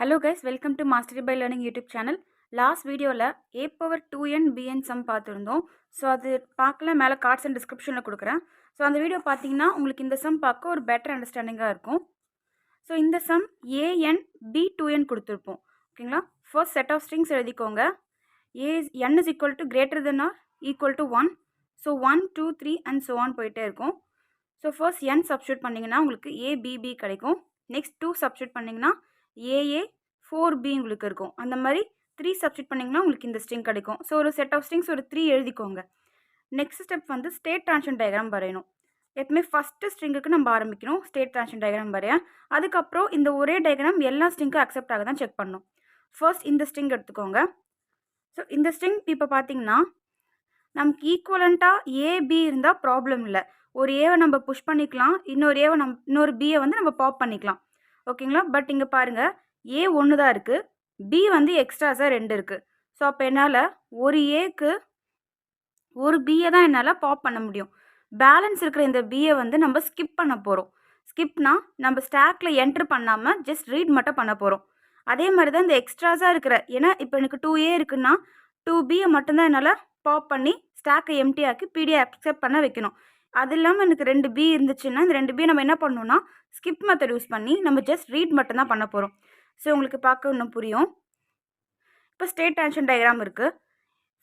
Hello guys, welcome to Mastery by Learning YouTube channel. Last video la a power 2n bn sum பார்த்திருந்தோம். So அது பார்க்கல மேல cards and descriptionல கொடுக்கிறேன். So அந்த video பார்த்தீங்கன்னா உங்களுக்கு இந்த sum பார்க்க ஒரு better understanding இருக்கும். So இந்த sum an b 2n கொடுத்திருப்போம். ஓகேங்களா? First set of strings எழுதிக்கோங்க. n is equal to greater than or equal to 1. So 1 2 3 and so on போயிட்டே இருக்கும். So first n substitute பண்ணீங்கன்னா உங்களுக்கு a b b கிடைக்கும். Next 2 substitute பண்ணீங்கன்னா AA 4B உங்களுக்கு இருக்கும். அந்த மாதிரி 3 சப்ஸ்டிட் பண்ணிங்கன்னா உங்களுக்கு இந்த ஸ்ட்ரிங் கிடைக்கும். ஸோ ஒரு செட் ஆஃப் ஸ்ட்ரிங்ஸ் ஒரு 3 எழுதிக்கோங்க. நெக்ஸ்ட் ஸ்டெப் வந்து ஸ்டேட் ட்ரான்சிஷன் டயக்ராம் வரையணும். எப்பவுமே ஃபஸ்ட்டு ஸ்ட்ரிங்குக்கு நம்ம ஆரம்பிக்கணும் ஸ்டேட் ட்ரான்சிஷன் டயக்ராம் வரைய. அதுக்கப்புறம் இந்த ஒரே டயக்ராம் எல்லா ஸ்ட்ரிங்க்கும் அக்செப்ட் ஆக தான் செக் பண்ணணும். ஃபர்ஸ்ட் இந்த ஸ்ட்ரிங் எடுத்துக்கோங்க. ஸோ இந்த ஸ்ட்ரிங் இப்போ பார்த்தீங்கன்னா நமக்கு ஈக்குவலண்ட்டாக ஏபி இருந்தால் ப்ராப்ளம் இல்லை. ஒரு ஏவை நம்ம புஷ் பண்ணிக்கலாம், இன்னொரு பியை வந்து நம்ம பாப் பண்ணிக்கலாம். ஓகேங்களா? பட் இங்கே பாருங்கள், ஏ ஒன்று தான் இருக்குது, பி வந்து எக்ஸ்ட்ராஸாக 2 இருக்குது. ஸோ அப்போ என்னால் ஒரு ஏக்கு ஒரு பியை தான் என்னால் பாப் பண்ண முடியும். பேலன்ஸ் இருக்கிற இந்த பியை வந்து நம்ம ஸ்கிப் பண்ண போகிறோம். ஸ்கிப்னா நம்ம ஸ்டாக்கில் என்ட்ரு பண்ணாமல் ஜஸ்ட் ரீட் மட்டும் பண்ண போகிறோம். அதே மாதிரி தான் இந்த எக்ஸ்ட்ராஸாக இருக்கிற, ஏன்னா இப்போ எனக்கு 2A இருக்குன்னா 2Bயை மட்டும்தான் என்னால் பாப் பண்ணி ஸ்டாக்கை எம்டி ஆக்கி பிடியை அக்செப்ட் பண்ண வைக்கணும். அது இல்லாமல் எனக்கு 2B இருந்துச்சுன்னா இந்த 2B நம்ம என்ன பண்ணணும்னா ஸ்கிப் மெத்தட் யூஸ் பண்ணி நம்ம ஜஸ்ட் ரீட் மட்டும்தான் பண்ண போகிறோம். ஸோ உங்களுக்கு பார்க்க இன்னும் புரியும். இப்போ ஸ்டேட் ட்ரான்சிஷன் டயக்ராம் இருக்குது.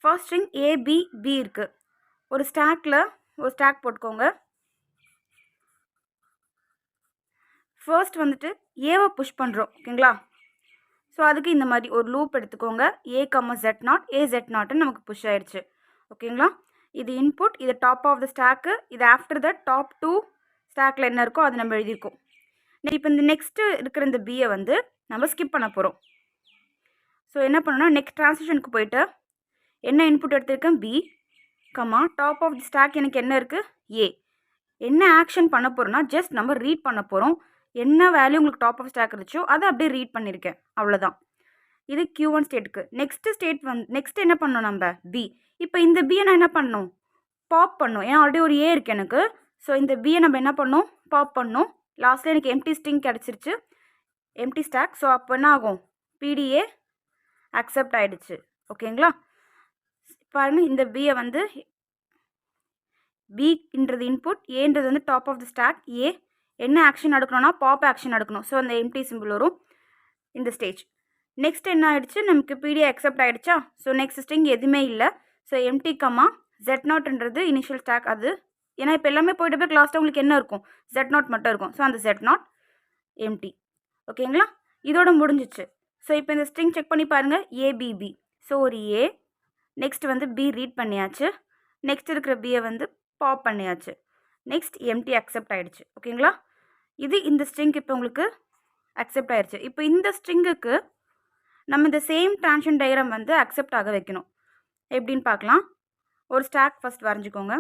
ஃபர்ஸ்ட் ஸ்ட்ரிங் ABB இருக்குது. ஒரு ஸ்டாக்கில் ஒரு ஸ்டாக் போட்டுக்கோங்க. ஃபர்ஸ்ட் வந்துட்டு ஏவை புஷ் பண்ணுறோம். ஓகேங்களா? ஸோ அதுக்கு இந்த மாதிரி ஒரு லூப் எடுத்துக்கோங்க. A, Z0 நமக்கு புஷ் ஆயிடுச்சு. ஓகேங்களா? இது இன்புட், இது டாப் ஆஃப் த ஸ்டாக்கு, இது ஆஃப்டர் த டாப் 2 ஸ்டாக்கில் என்ன இருக்கோ அது நம்ம எழுதியிருக்கோம். இப்போ இந்த நெக்ஸ்ட்டு இருக்கிற இந்த பியை வந்து நம்ம ஸ்கிப் பண்ண போகிறோம். ஸோ என்ன பண்ணணும்னா நெக்ஸ்ட் ட்ரான்சிஷனுக்கு போயிட்டு என்ன இன்புட் எடுத்திருக்கேன் பி, டாப் ஆஃப் தி ஸ்டாக் எனக்கு என்ன இருக்குது ஏ. என்ன ஆக்ஷன் பண்ண போகிறோம்னா ஜஸ்ட் நம்ம ரீட் பண்ண போகிறோம். என்ன வேல்யூ உங்களுக்கு டாப் ஆஃப் ஸ்டாக் இருந்துச்சோ அதை அப்படியே ரீட் பண்ணியிருக்கேன், அவ்வளோதான். இது Q1 ஸ்டேட்டுக்கு. நெக்ஸ்ட் ஸ்டேட் வந்து நெக்ஸ்ட் என்ன பண்ணணும் நம்ம பி. இப்போ இந்த பியை நான் என்ன பண்ணணும் பாப் பண்ணணும், ஏன்னா ஆல்ரெடி ஒரு ஏ இருக்குது எனக்கு. ஸோ இந்த பியை நம்ம என்ன பண்ணணும் பாப் பண்ணணும். லாஸ்ட்டில் எனக்கு எம்டி ஸ்ட்ரிங் கிடச்சிருச்சு, எம்டி ஸ்டாக். ஸோ அப்போ என்ன ஆகும் பிடிஏ அக்செப்ட் ஆகிடுச்சு. ஓகேங்களா? பாருங்கள், இந்த பியை வந்து பின்றது இன்புட், ஏன்றது வந்து டாப் ஆஃப் த ஸ்டாக் ஏ. என்ன ஆக்ஷன் எடுக்கணும்னா பாப் ஆக்ஷன் எடுக்கணும். ஸோ அந்த எம்டி சிம்பிள் வரும் இந்த ஸ்டேஜ். நெக்ஸ்ட் என்ன ஆகிடுச்சு நமக்கு பிடிஏ அக்செப்ட் ஆகிடுச்சா. ஸோ நெக்ஸ்ட் ஸ்ட்ரிங் எதுவுமே இல்லை. ஸோ எம்டி Z0ன்றது இனிஷியல் ஸ்டாக் அது. ஏன்னா இப்போ எல்லாமே போய்ட்டு போய் லாஸ்ட்டாக உங்களுக்கு என்ன இருக்கும் Z0 மட்டும் இருக்கும். ஸோ அந்த Z0 எம்டி. ஓகேங்களா? இதோட முடிஞ்சிச்சு. ஸோ இப்போ இந்த ஸ்ட்ரிங் செக் பண்ணி பாருங்கள் ஏபிபி. ஸோ ஒரு ஏ, நெக்ஸ்ட் வந்து பி ரீட் பண்ணியாச்சு, நெக்ஸ்ட் இருக்கிற பியை வந்து பாப் பண்ணியாச்சு, நெக்ஸ்ட் எம்டி அக்செப்ட் ஆகிடுச்சு. ஓகேங்களா? இது இந்த ஸ்ட்ரிங் இப்போ உங்களுக்கு அக்செப்ட் ஆகிடுச்சு. இப்போ இந்த ஸ்ட்ரிங்குக்கு நம்ம இந்த சேம் ட்ரான்சிஷன் டயக்ராம் வந்து அக்செப்ட் ஆக வைக்கணும். எப்படின்னு பார்க்கலாம். ஒரு ஸ்டாக் ஃபஸ்ட் வரைஞ்சிக்கோங்க.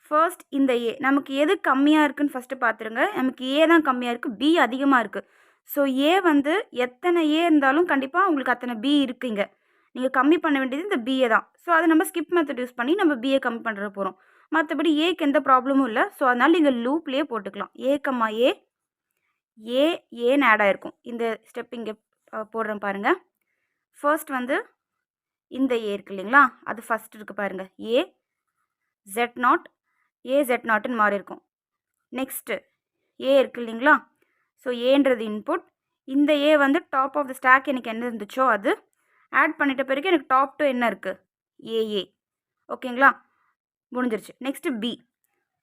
ஃபர்ஸ்ட் இந்த ஏ நமக்கு எது கம்மியாக இருக்குதுன்னு ஃபஸ்ட்டு பார்த்துருங்க. நமக்கு ஏ தான் கம்மியாக இருக்குது, பி அதிகமாக இருக்குது. ஸோ ஏ வந்து எத்தனை ஏ இருந்தாலும் கண்டிப்பாக உங்களுக்கு அத்தனை பி இருக்குங்க. நீங்கள் கம்மி பண்ண வேண்டியது இந்த பிஏ தான். ஸோ அதை நம்ம ஸ்கிப் மெத்தட் யூஸ் பண்ணி நம்ம பிஏ கம்மி பண்ணுற போகிறோம். மற்றபடி ஏக்கு எந்த ப்ராப்ளமும் இல்லை. ஸோ அதனால் நீங்கள் லூப்லேயே போட்டுக்கலாம். ஏன்னு ஆட் ஆகிருக்கும். இந்த ஸ்டெப் இங்கே போடுறேன் பாருங்கள். ஃபர்ஸ்ட் வந்து இந்த ஏ இருக்குது இல்லைங்களா, அது ஃபஸ்ட் இருக்குது பாருங்கள். Z0ன்னு மாறி இருக்கும். நெக்ஸ்ட்டு ஏ இருக்குது இல்லைங்களா. ஸோ ஏன்றது இன்புட், இந்த ஏ வந்து டாப் ஆஃப் த ஸ்டாக் எனக்கு என்ன இருந்துச்சோ அது ஆட் பண்ணிட்ட பிறகு எனக்கு டாப் 2 என்ன இருக்குது ஏஏ. ஓகேங்களா? முடிஞ்சிருச்சு. Next B.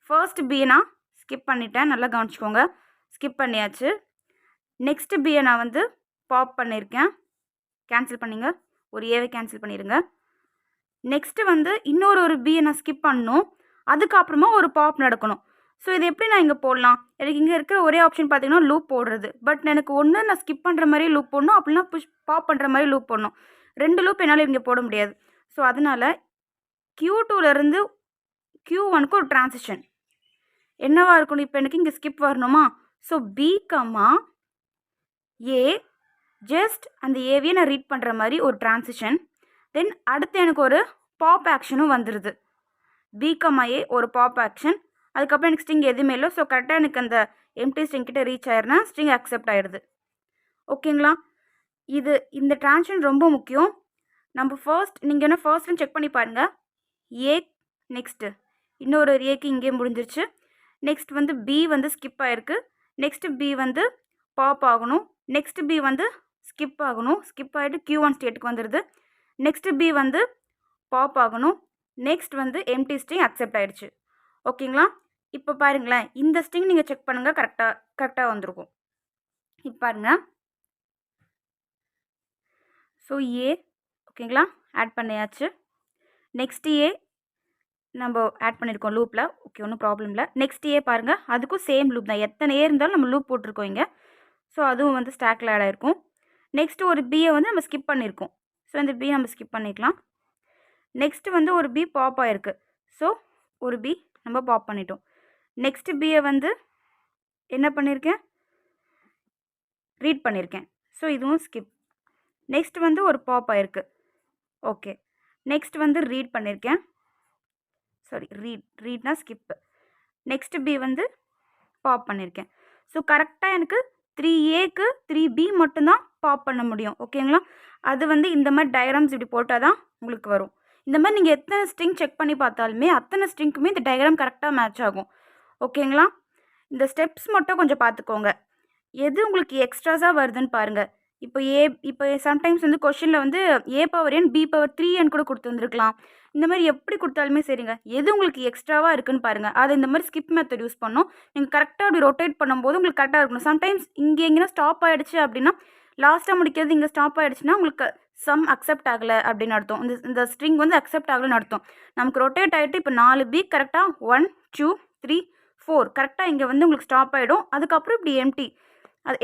ஃபர்ஸ்ட் பியை நான் ஸ்கிப் பண்ணிட்டேன், நல்லா கவனிச்சிக்கோங்க. ஸ்கிப் பண்ணியாச்சு. நெக்ஸ்ட்டு பியை நான் வந்து பாப் பண்ணியிருக்கேன், கேன்சல் பண்ணிங்க, ஒரு ஏவை கேன்சல் பண்ணிடுங்க. நெக்ஸ்ட்டு வந்து ஒரு பியை நான் ஸ்கிப் பண்ணணும், அதுக்கப்புறமா ஒரு பாப் நடக்கணும். ஸோ இது எப்படி நான் இங்கே போடலாம், எனக்கு இங்கே இருக்கிற ஒரே ஆப்ஷன் பார்த்தீங்கன்னா லூப் போடுறது. பட் எனக்கு ஒன்று நான் ஸ்கிப் பண்ணுற மாதிரி லூப் போடணும், அப்படின்னா பாப் பண்ணுற மாதிரி லூப் போடணும். 2 லூப் என்னால் இங்கே போட முடியாது. ஸோ அதனால் Q2லேருந்து Q1க்கு ஒரு ட்ரான்சிஷன் என்னவாக இருக்கணும். இப்போ எனக்கு இங்கே ஸ்கிப் வரணுமா. ஸோ B, A ஜஸ்ட் அந்த ஏவியை நான் ரீட் பண்ணுற மாதிரி ஒரு ட்ரான்சிஷன். தென் அடுத்து எனக்கு ஒரு பாப் ஆக்ஷனும் வந்துடுது. B, A ஒரு பாப் ஆக்ஷன். அதுக்கப்புறம் எனக்கு ஸ்ட்ரிங் எதுவுமே இல்லை. ஸோ கரெக்டாக எனக்கு அந்த எம்டி ஸ்ட்ரிங் கிட்ட ரீச் ஆயிருன்னா ஸ்ட்ரிங் அக்செப்ட் ஆயிடுது. ஓகேங்களா? இந்த ட்ரான்சிஷன் ரொம்ப முக்கியம். நம்ம நீங்கள் என்ன ஃபர்ஸ்ட்னு செக் பண்ணி பாருங்கள். ஏ நெக்ஸ்ட்டு இன்னொரு ஏக்கு இங்கே முடிஞ்சிருச்சு. நெக்ஸ்ட் வந்து பி வந்து ஸ்கிப் ஆகிருக்கு. நெக்ஸ்ட்டு பி வந்து பாப் ஆகணும். நெக்ஸ்ட் பி வந்து ஸ்கிப் ஆகணும். ஸ்கிப் ஆகிட்டு Q1 ஸ்டேட்டுக்கு வந்துடுது. நெக்ஸ்ட்டு பி வந்து பாப் ஆகணும். நெக்ஸ்ட் வந்து எம்டி ஸ்ட்ரிங் அக்செப்ட் ஆகிடுச்சு. ஓகேங்களா? இப்போ பாருங்களேன், இந்த ஸ்ட்ரிங் நீங்கள் செக் பண்ணுங்கள், கரெக்டாக வந்திருக்கும். இப்போ பாருங்கள். ஸோ ஏ ஓகேங்களா, ஆட் பண்ணியாச்சு. நெக்ஸ்ட் ஏ நம்ம ஆட் பண்ணியிருக்கோம் லூப்பில். ஓகே, ஒன்றும் ப்ராப்ளம் இல்லை. நெக்ஸ்ட் ஏ பாருங்கள், அதுக்கும் சேம் லூப் தான். எத்தனை ஏ இருந்தாலும் நம்ம லூப் போட்டிருக்கோம் இங்கே. ஸோ அதுவும் வந்து ஸ்டாக்கில் ஆட் ஆகிருக்கும். நெக்ஸ்ட்டு ஒரு பியை வந்து நம்ம ஸ்கிப் பண்ணியிருக்கோம். ஸோ இந்த பி நம்ம ஸ்கிப் பண்ணிக்கலாம். நெக்ஸ்ட்டு வந்து ஒரு பி பாப் ஆகிருக்கு. ஸோ ஒரு பி நம்ம பாப் பண்ணிட்டோம். நெக்ஸ்ட்டு பியை வந்து என்ன பண்ணியிருக்கேன், ரீட் பண்ணியிருக்கேன். ஸோ இதுவும் ஸ்கிப். நெக்ஸ்ட் வந்து ஒரு பாப் ஆகிருக்கு. ஓகே, நெக்ஸ்ட் வந்து ரீட் பண்ணியிருக்கேன். சாரி, ரீட்னா ஸ்கிப்பு. நெக்ஸ்ட்டு பி வந்து பாப் பண்ணியிருக்கேன். ஸோ கரெக்டாக எனக்கு 3Aக்கு 3B மட்டும்தான் பாப் பண்ண முடியும். ஓகேங்களா? அது வந்து இந்த மாதிரி டயக்ராம்ஸ் இப்படி போட்டால் தான் உங்களுக்கு வரும். இந்த மாதிரி நீங்கள் எத்தனை ஸ்ட்ரிங் செக் பண்ணி பார்த்தாலுமே அத்தனை ஸ்ட்ரிங்க்குமே இந்த டயக்ராம் கரெக்டாக மேட்ச் ஆகும். ஓகேங்களா? இந்த ஸ்டெப்ஸ் மட்டும் கொஞ்சம் பார்த்துக்கோங்க. எது உங்களுக்கு எக்ஸ்ட்ராஸாக வருதுன்னு பாருங்கள். இப்போ சம்டைம்ஸ் வந்து கொஷினில் வந்து A/n B/3n கூட கொடுத்துருந்துருக்கலாம். இந்த மாதிரி எப்படி கொடுத்தாலுமே சரிங்க, எது உங்களுக்கு எக்ஸ்ட்ராவாக இருக்குன்னு பாருங்கள். அதை இந்த மாதிரி ஸ்கிப் மெத்தட் யூஸ் பண்ணோம். நீங்கள் கரெக்டாக அப்படி ரொட்டேட் பண்ணும்போது உங்களுக்கு கரெக்டாக இருக்கணும். சம்டைம்ஸ் இங்கே எங்கேனா ஸ்டாப் ஆகிடுச்சு அப்படின்னா, லாஸ்ட்டாக முடிக்கிறது இங்கே ஸ்டாப் ஆகிடுச்சுன்னா உங்களுக்கு சம் அக்செப்ட் ஆகலை அப்படின்னு அர்த்தம். இந்த ஸ்ட்ரிங் வந்து அக்செப்ட் ஆகலைன்னு அர்த்தம். நமக்கு ரொட்டேட் ஆகிட்டு இப்போ 4B கரெக்டாக 1 2 3 4 கரெக்டாக இங்கே வந்து உங்களுக்கு ஸ்டாப் ஆகிடும். அதுக்கப்புறம் இப்படி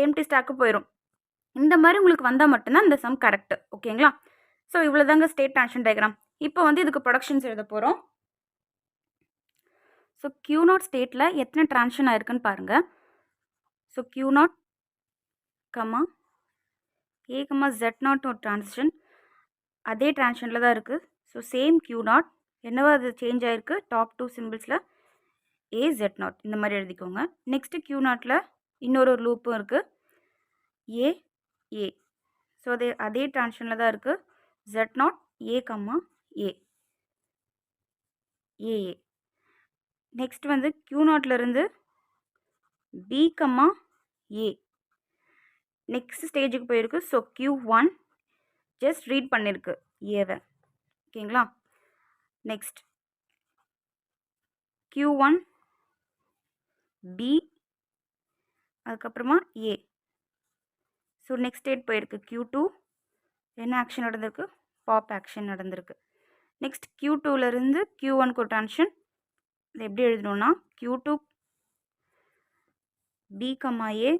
எம்டி ஸ்டாக்கு போயிடும். இந்த மாதிரி உங்களுக்கு வந்தால் மட்டும்தான் இந்த சம் கரெக்டு. ஓகேங்களா? ஸோ இவ்வளோ தாங்க ஸ்டேட் ட்ரான்சிஷன் டயக்ராம். இப்போ வந்து இதுக்கு ப்ரொடக்ஷன்ஸ் எழுத போகிறோம். ஸோ Q0 ஸ்டேட்டில் எத்தனை ட்ரான்சிஷன் ஆயிருக்குன்னு பாருங்கள். ஸோ Q0, A, Z0 ஒரு ட்ரான்சிஷன் அதே ட்ரான்சிஷனில் தான் இருக்குது. ஸோ சேம் Q0 என்னவோ அது சேஞ்ச் ஆகிருக்கு. டாப் 2 சிம்பிள்ஸில் A, Z0 இந்த மாதிரி எழுதிக்கோங்க. நெக்ஸ்ட்டு Q0ல் இன்னொரு லூப்பும் இருக்குது. A. ஸோ அதே ட்ரான்சிஷனில் தான் இருக்குது. Z0 A, A. நெக்ஸ்ட் வந்து Q0லேருந்து B, A. நெக்ஸ்ட் ஸ்டேஜுக்கு போயிருக்கு. ஸோ Q1 ஜஸ்ட் ரீட் பண்ணியிருக்கு ஏவை. ஓகேங்களா? நெக்ஸ்ட் Q1 B, அதுக்கப்புறமா A. ஸோ நெக்ஸ்ட் ஸ்டேட் போயிருக்கு. Q2 என்ன ஆக்ஷன் நடந்திருக்கு, பாப் ஆக்ஷன் நடந்திருக்கு. நெக்ஸ்ட் Q2லேருந்து Q1க்கு ஒரு ட்ரான்சிஷன். இது எப்படி எழுதணும்னா Q2 B, A.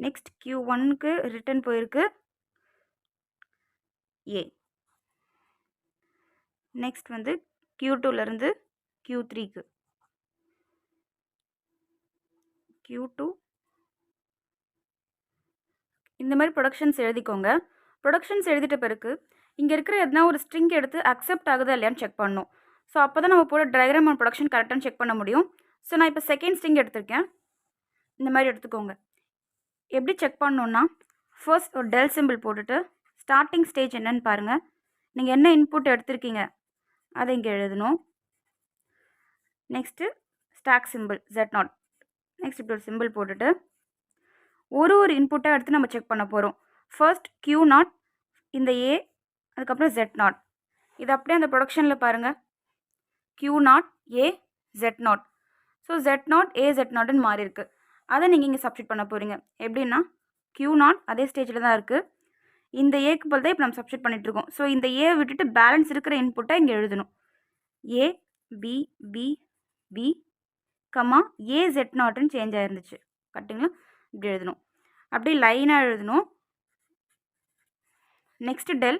நெக்ஸ்ட் Q1க்கு ரிட்டர்ன் போயிருக்கு A. நெக்ஸ்ட் வந்து Q2லேருந்து Q3க்கு Q2 இந்த மாதிரி ப்ரொடக்ஷன்ஸ் எழுதிக்கோங்க. ப்ரொடக்ஷன்ஸ் எழுதிட்ட பிறகு இங்கே இருக்கிற எதனா ஒரு ஸ்ட்ரிங் எடுத்து அக்செப்ட் ஆகுதா இல்லையான்னு செக் பண்ணணும். ஸோ அப்போ தான் நம்ம போட டயக்ராம் அண்ட் ப்ரொடக்ஷன் கரெக்டானு செக் பண்ண முடியும். ஸோ நான் இப்போ செகண்ட் ஸ்ட்ரிங் எடுத்திருக்கேன். இந்த மாதிரி எடுத்துக்கோங்க. எப்படி செக் பண்ணணுன்னா, ஃபர்ஸ்ட் ஒரு டெல் சிம்பிள் போட்டுட்டு ஸ்டார்டிங் ஸ்டேஜ் என்னன்னு பாருங்கள். நீங்கள் என்ன இன்புட் எடுத்திருக்கீங்க அதை இங்கே எழுதணும். Next stock simple Z0. Next இப்படி ஒரு சிம்பிள் போட்டுட்டு ஒரு இன்புட்டாக எடுத்து நம்ம செக் பண்ண போகிறோம். ஃபர்ஸ்ட் Q0, இந்த A, அதுக்கப்புறம் Z0. இது அப்படியே அந்த ப்ரொடக்ஷனில் பாருங்கள். Q0 A Z0. So Z0 A Z0ன்னு மாறி இருக்கு. அதை நீங்கள் இங்கே சப்ஸ்டிட் பண்ண போகிறீங்க. எப்படின்னா Q0 அதே ஸ்டேஜில் தான் இருக்குது. இந்த ஏக்கு போல் தான் இப்போ நம்ம சப்ஸ்டிட் பண்ணிகிட்ருக்கோம். ஸோ இந்த ஏ விட்டுட்டு பேலன்ஸ் இருக்கிற இன்புட்டை இங்கே எழுதணும். A B B B, A Z0ன்னு சேஞ்ச் ஆயிருந்துச்சு. கரெக்டுங்களா? இப்படி எழுதணும். அப்படி லைனாக எழுதணும். Next del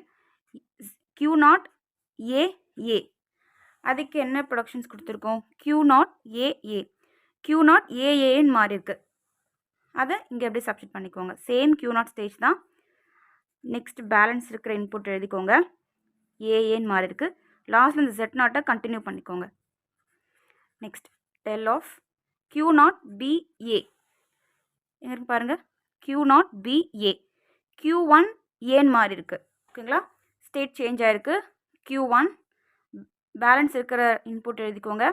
Q0 A. அதுக்கு என்ன ப்ரொடக்ஷன்ஸ் கொடுத்துருக்கோம்? Q0 A. Q0 AAன்னு மாறி இருக்கு. அதை இங்கே எப்படி சப்ஸ்டிட் பண்ணிக்கோங்க. சேம் Q0 ஸ்டேஜ் தான். நெக்ஸ்ட் பேலன்ஸ் இருக்கிற இன்புட் எழுதிக்கோங்க. AAன்னு மாறி இருக்கு. லாஸ்ட்டில் இந்த Z0 கண்டினியூ பண்ணிக்கோங்க. நெக்ஸ்ட் டெல் ஆஃப் Q0BA எங்கே இருக்கு பாருங்கள், Q0BA. Q1 ஏன்னு மாறி இருக்குது. ஓகேங்களா, ஸ்டேட் சேஞ்ச் ஆகிருக்கு. Q1 பேலன்ஸ் இருக்கிற இன்புட் எழுதிக்கோங்க.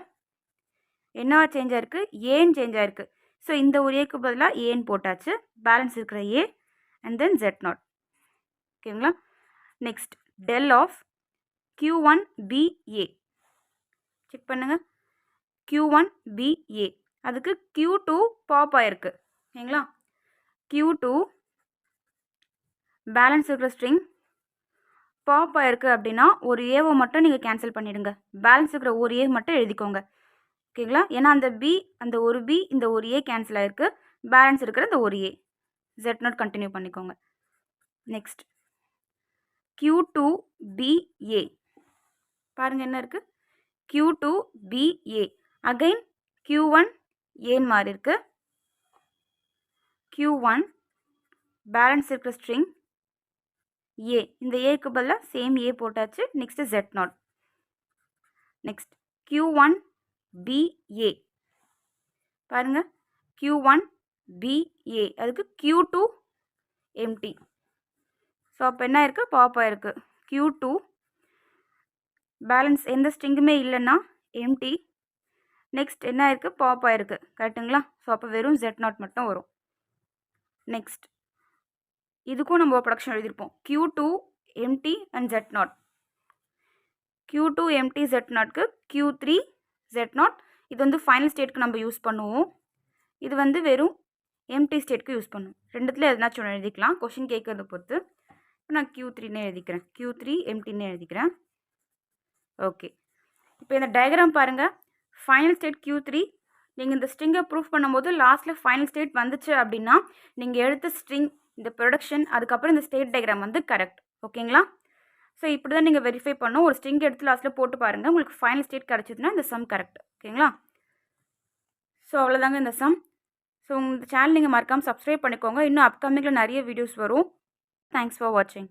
என்ன சேஞ்ச் ஆகிருக்கு, ஏன்னு சேஞ்ச் ஆகிருக்கு. ஸோ இந்த ஒரு ஏக்கு பதிலாக ஏன்னு போட்டாச்சு. பேலன்ஸ் இருக்கிற ஏ அண்ட் தென் Z0. ஓகேங்களா, next del of Q1BA check பண்ணுங்கள். Q1BA அதுக்கு Q2 பாப் ஆகிருக்கு. ஓகேங்களா, Q2 பேலன்ஸ் இருக்கிற ஸ்ட்ரிங் பாப் ஆகிருக்கு அப்படின்னா ஒரு ஏவை மட்டும் நீங்கள் கேன்சல் பண்ணிவிடுங்க. பேலன்ஸ் இருக்கிற ஒரு ஏ மட்டும் எழுதிக்கோங்க. ஓகேங்களா, ஏன்னா அந்த பி, அந்த ஒரு பி, இந்த ஒரு ஏ கேன்சல் ஆகிருக்கு. பேலன்ஸ் இருக்கிற இந்த ஒரு ஏ Z0 கண்டினியூ பண்ணிக்கோங்க. நெக்ஸ்ட் Q2BA பாருங்கள் என்ன இருக்குது, Q2BA அகைன் Q1 ஏன்னு மாறி இருக்கு. Q1 பேலன்ஸ் இருக்கிற ஸ்ட்ரிங் ஏ, இந்த ஏக்கு பதிலாக சேம் ஏ போட்டாச்சு. Next Z0. நெக்ஸ்ட் Q1BA பாருங்க, Q1BA அதுக்கு Q2 எம்டி. ஸோ அப்போ என்ன இருக்கு, பாப் ஆயிருக்கு. Q2 பேலன்ஸ் எந்த ஸ்ட்ரிங்குமே இல்லைன்னா எம்டி. நெக்ஸ்ட் என்ன ஆயிருக்கு, பாப் ஆயிருக்கு. கரெக்டுங்களா, ஸோ அப்போ வெறும் Z0 மட்டும் வரும். நெக்ஸ்ட் இதுக்கும் நம்ம ப்ரொடக்ஷன் எழுதியிருப்போம். Q2 empty and Z0. Q2 empty Z0க்கு Q3 Z0. இது வந்து ஃபைனல் ஸ்டேட்க்கு நம்ம யூஸ் பண்ணுவோம். இது வந்து வெறும் எம்டி ஸ்டேட்க்கு யூஸ் பண்ணுவோம். ரெண்டுத்தில் எதுனாச்சும் ஒன்று எழுதிக்கலாம், கொஷின் கேட்கறத பொறுத்து. இப்போ நான் Q3ன்னு எழுதிக்கிறேன், Q3 எம்டின்னு எழுதிக்கிறேன். ஓகே, இப்போ இந்த டயக்ராம் பாருங்கள். Final state Q3. நீங்கள் இந்த ஸ்ட்ரிங்கை ப்ரூஃப் பண்ணும்போது லாஸ்ட்டில் ஃபைனல் ஸ்டேட் வந்துச்சு அப்படின்னா நீங்கள் எடுத்த ஸ்ட்ரிங், இந்த ப்ரொடக்ஷன், அதுக்கப்புறம் இந்த ஸ்டேட் டயக்ராம் வந்து கரெக்ட். ஓகேங்களா, ஸோ இப்படி தான் நீங்கள் வெரிஃபை பண்ணணும். ஒரு ஸ்ட்ரிங் எடுத்து லாஸ்ட்டில் போட்டு பாருங்கள், உங்களுக்கு ஃபைனல் ஸ்டேட் கிடச்சிதுன்னா இந்த சம் கரெக்ட். ஓகேங்களா, ஸோ அவ்வளோதாங்க இந்த சம். ஸோ இந்த சேனல் நீங்கள் மறக்காமல் சப்ஸ்கிரைப் பண்ணிக்கோங்க. இன்னும் அப்கமிங்கில் நிறைய வீடியோஸ் வரும். தேங்க்ஸ் ஃபார் வாட்சிங்.